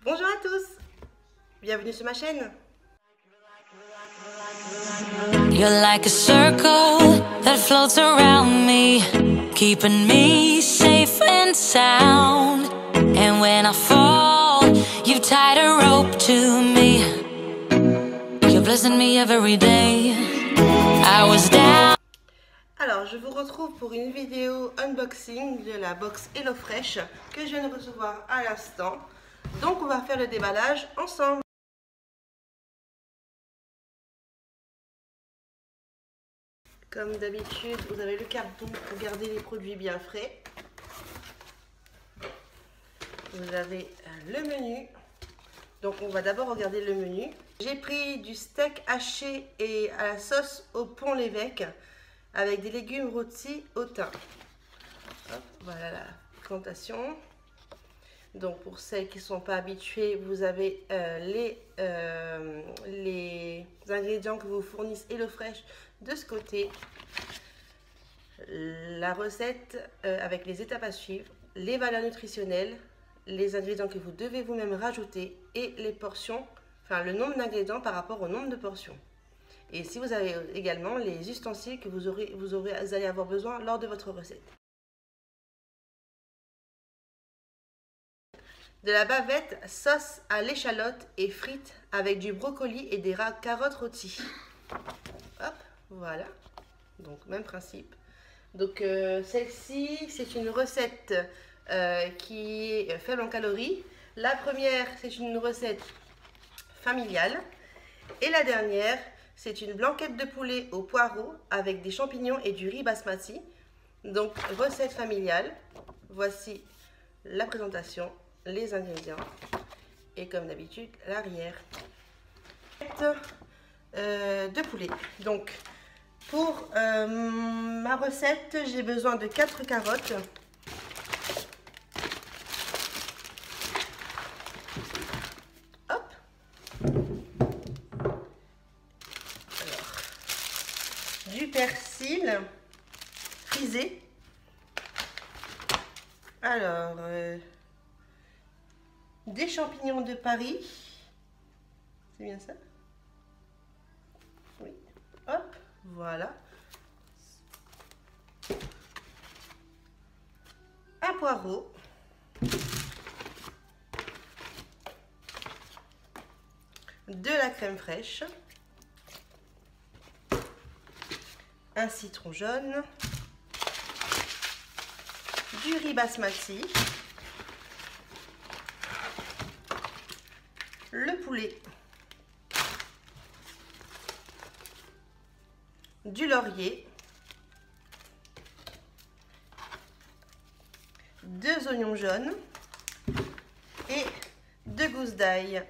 Bonjour à tous, bienvenue sur ma chaîne. You're like a circle that floats around me, keeping me safe and sound. And when I fall, you've tied a rope to me. You're blessing me every day. I was down. Alors, je vous retrouve pour une vidéo unboxing de la box HelloFresh que je viens de recevoir à l'instant. Donc, on va faire le déballage ensemble. Comme d'habitude, vous avez le carton pour garder les produits bien frais. Vous avez le menu. Donc, on va d'abord regarder le menu. J'ai pris du steak haché et à la sauce au pont l'évêque avec des légumes rôtis au thym. Hop, voilà la présentation. Donc, pour celles qui ne sont pas habituées, vous avez les ingrédients que vous fournissent HelloFresh de ce côté. La recette avec les étapes à suivre, les valeurs nutritionnelles, les ingrédients que vous devez vous-même rajouter et les portions, enfin le nombre d'ingrédients par rapport au nombre de portions. Et si vous avez également les ustensiles que vous allez avoir besoin lors de votre recette. De la bavette, sauce à l'échalote et frites avec du brocoli et des carottes rôties. Hop, voilà. Donc, même principe. Donc, celle-ci, c'est une recette qui est faible en calories. La première, c'est une recette familiale. Et la dernière, c'est une blanquette de poulet au poireau avec des champignons et du riz basmati. Donc, recette familiale. Voici la présentation, les ingrédients et comme d'habitude l'arrière de poulet. Donc pour ma recette, j'ai besoin de 4 carottes, hop. Alors, du persil frisé, alors des champignons de Paris, c'est bien ça? Oui, hop, voilà. Un poireau. De la crème fraîche. Un citron jaune. Du riz basmati. Le poulet, du laurier, 2 oignons jaunes et 2 gousses d'ail.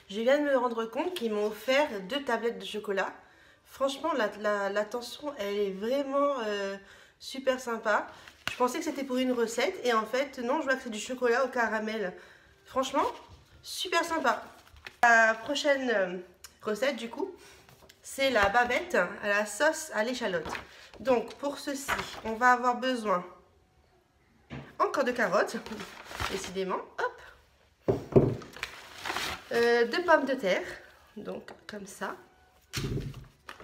Je viens de me rendre compte qu'ils m'ont offert 2 tablettes de chocolat. Franchement, l'attention, elle est vraiment super sympa. Je pensais que c'était pour une recette et en fait, non, je vois que c'est du chocolat au caramel. Franchement, super sympa. La prochaine recette du coup, c'est la bavette à la sauce à l'échalote. Donc pour ceci, on va avoir besoin encore de carottes, décidément, hop, 2 pommes de terre, donc comme ça,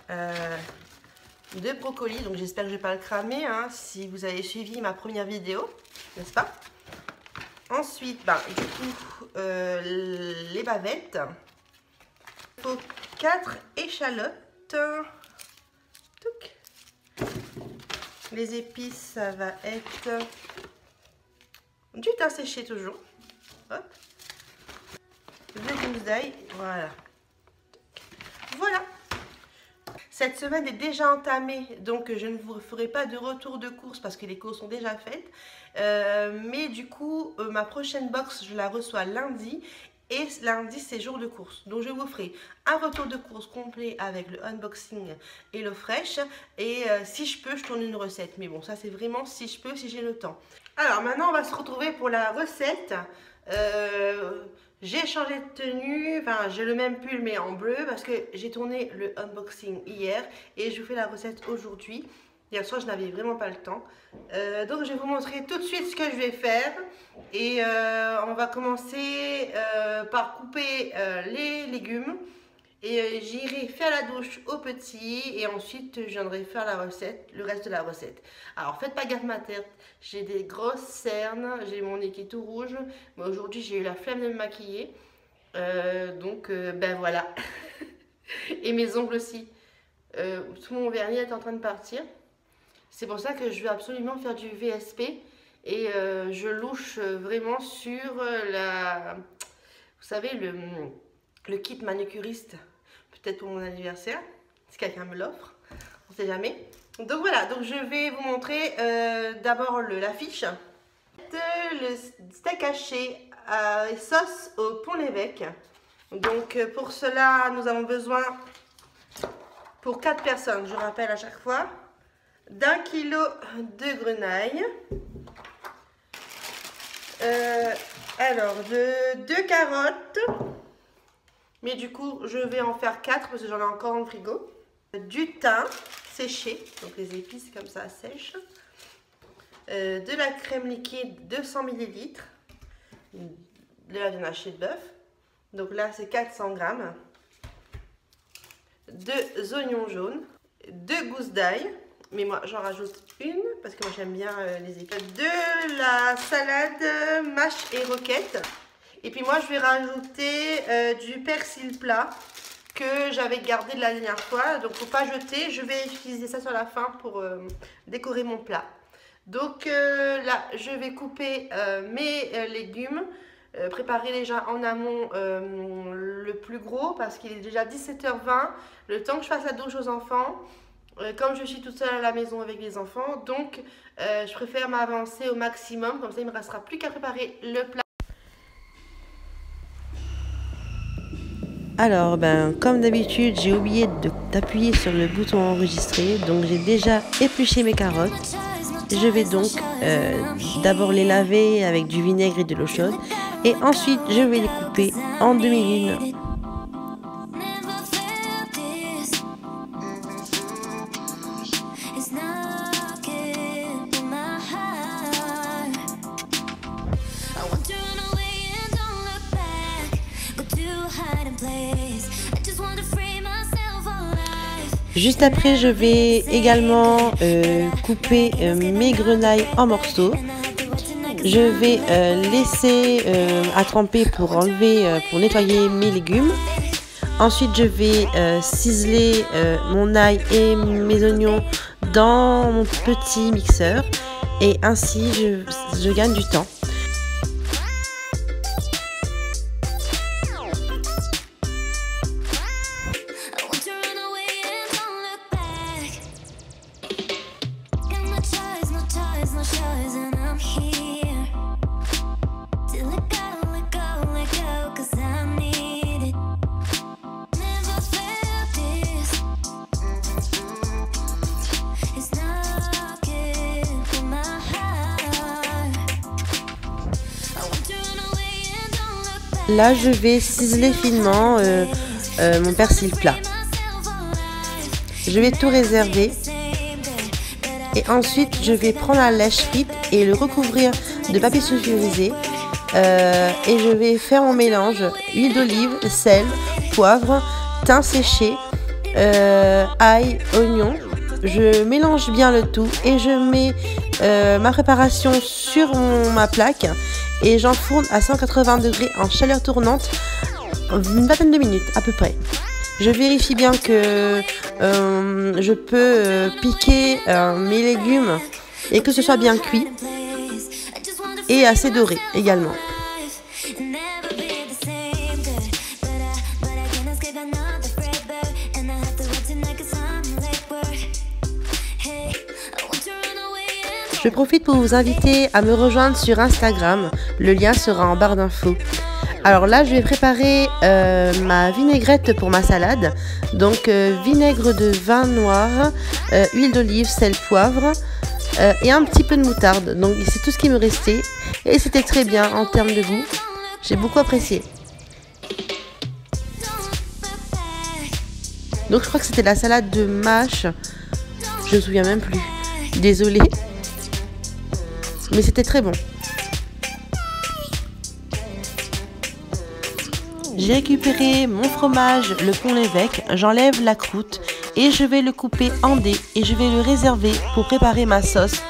2 brocolis, donc j'espère que je ne vais pas le cramer, hein, si vous avez suivi ma première vidéo, n'est-ce pas? Ensuite, du coup, les bavettes. Il faut 4 échalotes. Les épices, ça va être du thym séché toujours. Hop. 2 gousses d'ail. Voilà. Voilà. Cette semaine est déjà entamée, donc je ne vous ferai pas de retour de course parce que les courses sont déjà faites. Mais du coup, ma prochaine box, je la reçois lundi. Et lundi, c'est jour de course. Donc, je vous ferai un retour de course complet avec le unboxing HelloFresh. Et si je peux, je tourne une recette. Mais bon, ça, c'est vraiment si je peux, si j'ai le temps. Alors, maintenant, on va se retrouver pour la recette. J'ai changé de tenue, enfin j'ai le même pull mais en bleu parce que j'ai tourné le unboxing hier et je vous fais la recette aujourd'hui. Hier soir, je n'avais vraiment pas le temps. Donc, je vais vous montrer tout de suite ce que je vais faire. Et on va commencer par couper les légumes. Et j'irai faire la douche au petit. Et ensuite, je viendrai faire la recette, le reste de la recette. Alors, faites pas gaffe ma tête. J'ai des grosses cernes. J'ai mon nez qui est tout rouge. Mais aujourd'hui, j'ai eu la flemme de me maquiller. Ben voilà. Et mes ongles aussi. Tout mon vernis est en train de partir. C'est pour ça que je vais absolument faire du VSP. Et je louche vraiment sur la... Vous savez, le kit manucuriste. Peut-être pour mon anniversaire. Si quelqu'un me l'offre. On ne sait jamais. Donc voilà. Donc je vais vous montrer d'abord l'affiche. Le steak haché à sauce au pont-l'évêque. Donc pour cela, nous avons besoin, pour 4 personnes, je rappelle à chaque fois, d'1 kg de grenaille, alors de 2 carottes, mais du coup je vais en faire 4 parce que j'en ai encore dans le frigo, du thym séché, donc les épices comme ça sèches, de la crème liquide 200 ml, de la viande hachée de bœuf. Donc là, c'est 400 g. 2 oignons jaunes. 2 gousses d'ail. Mais moi, j'en rajoute une parce que moi, j'aime bien les épices. De la salade mâche et roquette. Et puis moi, je vais rajouter du persil plat que j'avais gardé de la dernière fois. Donc, faut pas jeter. Je vais utiliser ça sur la fin pour décorer mon plat. Donc là, je vais couper mes légumes. Préparer déjà en amont le plus gros parce qu'il est déjà 17h20, le temps que je fasse la douche aux enfants, comme je suis toute seule à la maison avec les enfants, donc je préfère m'avancer au maximum, comme ça il ne me restera plus qu'à préparer le plat. Alors comme d'habitude j'ai oublié d'appuyer sur le bouton enregistrer, donc j'ai déjà épluché mes carottes. Je vais donc d'abord les laver avec du vinaigre et de l'eau chaude et ensuite je vais les couper en demi-lune. Juste après, je vais également couper mes grenailles en morceaux. Je vais laisser à tremper pour enlever, pour nettoyer mes légumes. Ensuite, je vais ciseler mon ail et mes oignons dans mon petit mixeur. Et ainsi, je gagne du temps. Là, je vais ciseler finement mon persil plat. Je vais tout réserver. Et ensuite, je vais prendre la lèche frite et le recouvrir de papier sulfurisé. Et je vais faire mon mélange. Huile d'olive, sel, poivre, thym séché, ail, oignon. Je mélange bien le tout et je mets ma préparation sur ma plaque. Et j'enfourne à 180 degrés en chaleur tournante une vingtaine de minutes à peu près. Je vérifie bien que je peux piquer mes légumes et que ce soit bien cuit et assez doré également. Je profite pour vous inviter à me rejoindre sur Instagram. Le lien sera en barre d'infos. Alors là, je vais préparer ma vinaigrette pour ma salade. Donc vinaigre de vin noir, huile d'olive, sel, poivre et un petit peu de moutarde. Donc c'est tout ce qui me restait. Et c'était très bien en termes de goût. J'ai beaucoup apprécié. Donc je crois que c'était la salade de mâche. Je me souviens même plus. Désolée. Mais c'était très bon. J'ai récupéré mon fromage, le Pont l'Évêque, j'enlève la croûte et je vais le couper en dés et je vais le réserver pour préparer ma sauce.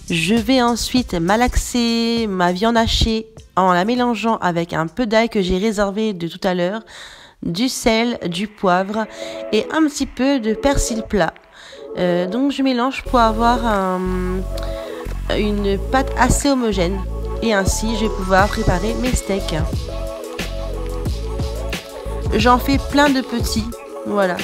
Je vais ensuite malaxer ma viande hachée en la mélangeant avec un peu d'ail que j'ai réservé de tout à l'heure, du sel, du poivre et un petit peu de persil plat. Donc je mélange pour avoir une pâte assez homogène et ainsi je vais pouvoir préparer mes steaks. J'en fais plein de petits, voilà.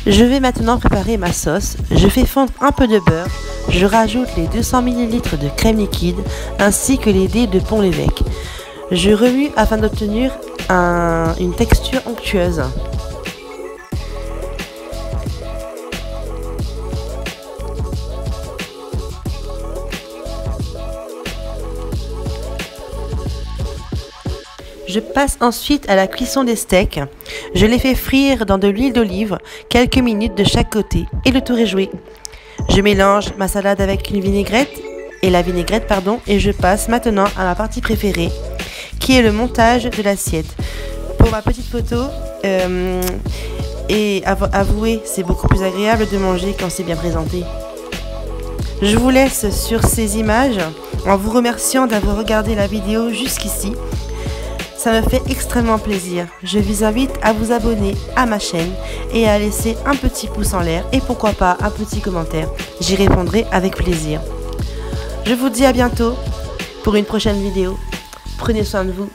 Je vais maintenant préparer ma sauce. Je fais fondre un peu de beurre. Je rajoute les 200 ml de crème liquide ainsi que les dés de Pont l'Évêque. Je remue afin d'obtenir une texture onctueuse. Je passe ensuite à la cuisson des steaks. Je les fais frire dans de l'huile d'olive, quelques minutes de chaque côté et le tour est joué. Je mélange ma salade avec une vinaigrette et je passe maintenant à ma partie préférée qui est le montage de l'assiette. Pour ma petite photo, et avouez, c'est beaucoup plus agréable de manger quand c'est bien présenté. Je vous laisse sur ces images en vous remerciant d'avoir regardé la vidéo jusqu'ici. Ça me fait extrêmement plaisir. Je vous invite à vous abonner à ma chaîne et à laisser un petit pouce en l'air et pourquoi pas un petit commentaire. J'y répondrai avec plaisir. Je vous dis à bientôt pour une prochaine vidéo. Prenez soin de vous.